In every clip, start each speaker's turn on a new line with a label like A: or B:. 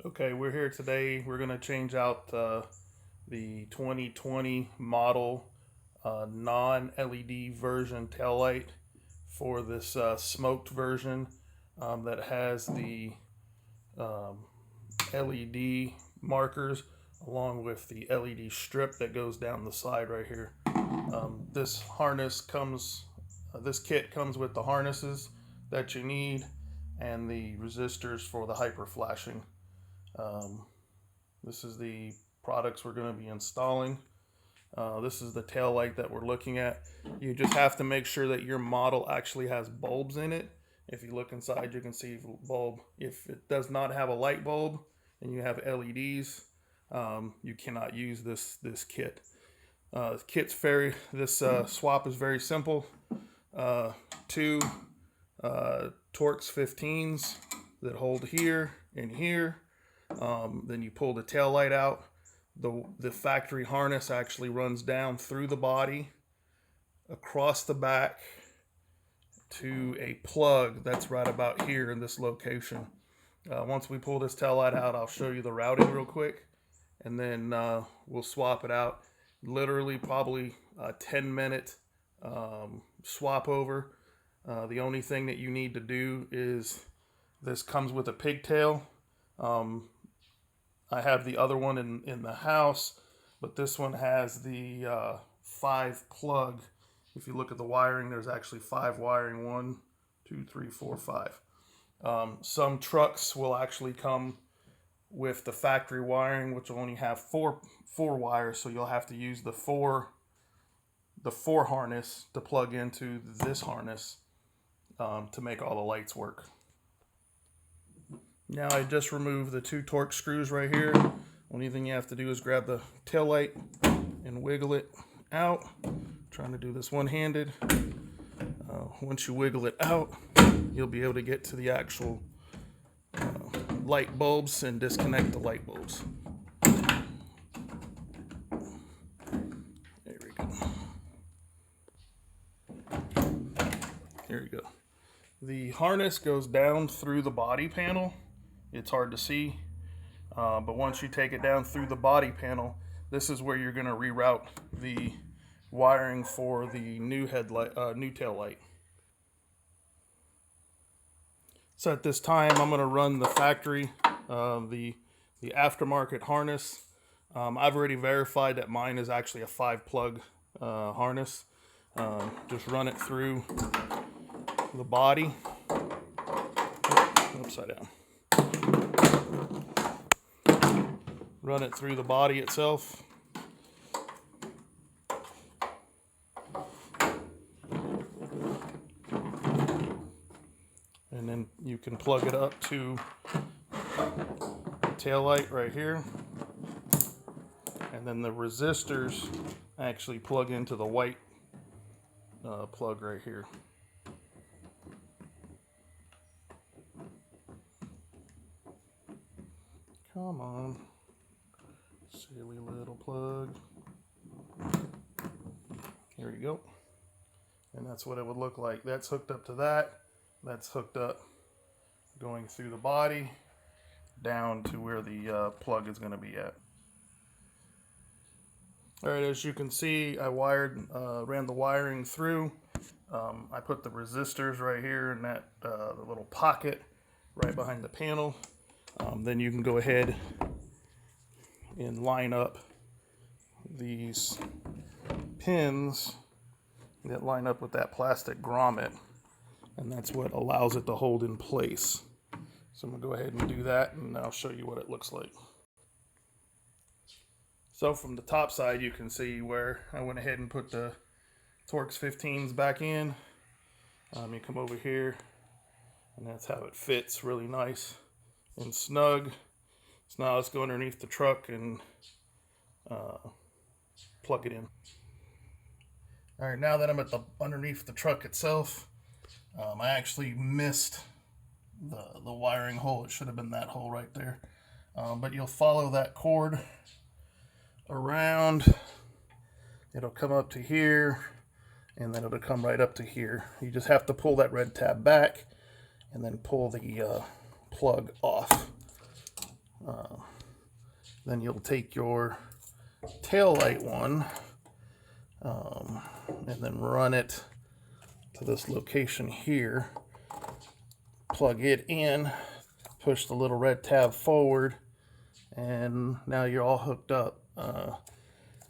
A: Okay, we're here today. We're going to change out the 2020 model non-LED version taillight for this smoked version that has the LED markers along with the LED strip that goes down the side right here. This harness comes, this kit comes with the harnesses that you need and the resistors for the hyper flashing. This is the products we're going to be installing. This is the tail light that we're looking at. You just have to make sure that your model actually has bulbs in it. If you look inside, you can see bulb. If it does not have a light bulb and you have LEDs, you cannot use this kit. This swap is very simple. Two Torx 15s that hold here and here. Then you pull the tail light out. The factory harness actually runs down through the body, across the back to a plug that's right about here in this location. Once we pull this tail light out, I'll show you the routing real quick, and then we'll swap it out. Literally probably a 10-minute swap over. The only thing that you need to do is this comes with a pigtail. I have the other one in the house, but this one has the 5 plug. If you look at the wiring, there's actually 5 wiring. 1, 2, 3, 4, 5. Some trucks will actually come with the factory wiring, which will only have four wires, so you'll have to use the four harness to plug into this harness to make all the lights work. Now I just removed the 2 Torx screws right here. Only thing you have to do is grab the tail light and wiggle it out. I'm trying to do this one-handed. Once you wiggle it out, you'll be able to get to the actual light bulbs and disconnect the light bulbs. There we go. Here we go. The harness goes down through the body panel. It's hard to see, but once you take it down through the body panel, this is where you're going to reroute the wiring for the new tail light. So at this time, I'm going to run the factory, the aftermarket harness. I've already verified that mine is actually a 5-plug harness. Just run it through the body. Upside down. Run it through the body itself. And then you can plug it up to the tail light right here. And then the resistors actually plug into the white plug right here. Come on, silly little plug. Here you go. And that's what it would look like. That's hooked up to that. That's hooked up going through the body down to where the plug is going to be at. All right, as you can see, I ran the wiring through. I put the resistors right here in that the little pocket right behind the panel. Then you can go ahead and line up these pins that line up with that plastic grommet, and that's what allows it to hold in place. So I'm going to go ahead and do that, and I'll show you what it looks like. So from the top side, you can see where I went ahead and put the Torx 15s back in. You come over here, and that's how it fits, really nice and snug. So now let's go underneath the truck and plug it in. All right, now that I'm underneath the truck itself, I actually missed the wiring hole. It should have been that hole right there. But you'll follow that cord around. It'll come up to here, and then it'll come right up to here. You just have to pull that red tab back and then pull the plug off. Then you'll take your tail light one and then run it to this location here. Plug it in, push the little red tab forward, and now you're all hooked up.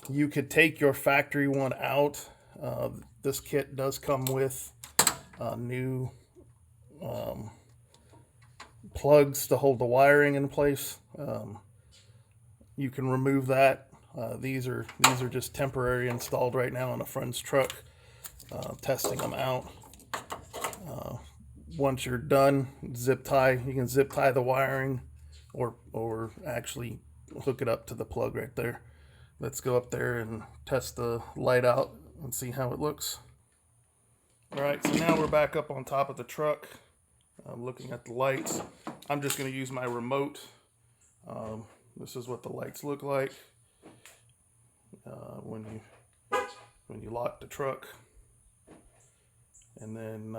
A: You could take your factory one out. This kit does come with new plugs to hold the wiring in place. You can remove that. These are just temporary, installed right now on a friend's truck. Testing them out. Once you're done, zip tie. You can zip tie the wiring, or actually hook it up to the plug right there. Let's go up there and test the light out and see how it looks. All right, so now we're back up on top of the truck. I'm looking at the lights. I'm just going to use my remote. This is what the lights look like when you lock the truck. And then